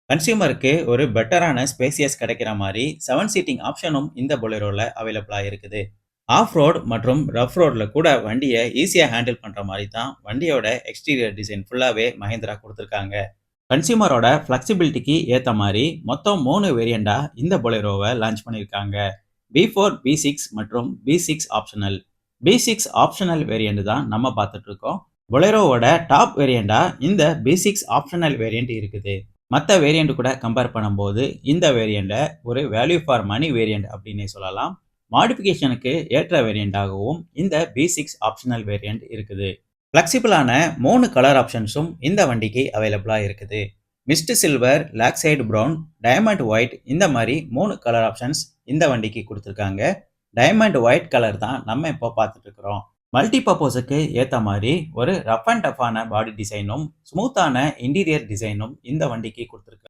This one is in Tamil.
கன்சியூமருக்கு ஒரு பெட்டரான ஸ்பேசியஸ் கிடைக்கிற மாரி 7 சீட்டிங் ஆப்ஷனும் இந்த பொலேரோல அவைலபிளா இருக்குது. ஆஃப் ரோட் மற்றும் ரஃப் ரோட்ல கூட வண்டிய ஈஸியா ஹேண்டில் பண்ற மாரி தான் வண்டியோட எக்ஸ்டீரியர் டிசைன் ஃபுல்லாவே மஹிந்திரா குடுத்திருக்காங்க. கன்சியூமரோட ஃப்ளெக்ஸிபிலிட்டிக்கு ஏத்த மாரி மொத்தம் 3 வேரியண்டா இந்த பொலேரோவ லான்ச் பண்ணியிருக்காங்க. B4, B6 மற்றும் B6 optional. B6 optional variant தான் நம்ம பார்த்துட்டு இருக்கோம். பொலேரோவோட டாப் வேரியண்டா இந்த B6 ஆப்ஷனல் வேரியண்ட் இருக்குது. மத்த வேரியண்ட் கூட கம்பேர் பண்ணும்போது இந்த வேரியண்ட ஒரு வேல்யூ ஃபார் மணி வேரியண்ட் அப்படின்னே சொல்லலாம். மாடிஃபிகேஷனுக்கு ஏற்ற வேரியண்டாகவும் இந்த B6 ஆப்ஷனல் வேரியண்ட் இருக்குது. ஃப்ளெக்சிபிளான 3 கலர் ஆப்ஷன்ஸும் இந்த வண்டிக்கு அவைலபிளா இருக்குது. Mist silver, lakeside brown, diamond white இந்த மாதிரி 3 கலர் ஆப்ஷன்ஸ் இந்த வண்டிக்கு கொடுத்துருக்காங்க. டயமண்ட் ஒயிட் கலர் தான் நம்ம இப்போ பார்த்துட்டு இருக்கிறோம். மல்டி பர்பஸுக்கு ஏத்த மாதிரி ஒரு ரஃப் அண்ட் டஃப்பான பாடி டிசைனும் ஸ்மூத்தான இன்டீரியர் டிசைனும் இந்த வண்டிக்கு கொடுத்துருக்காங்க.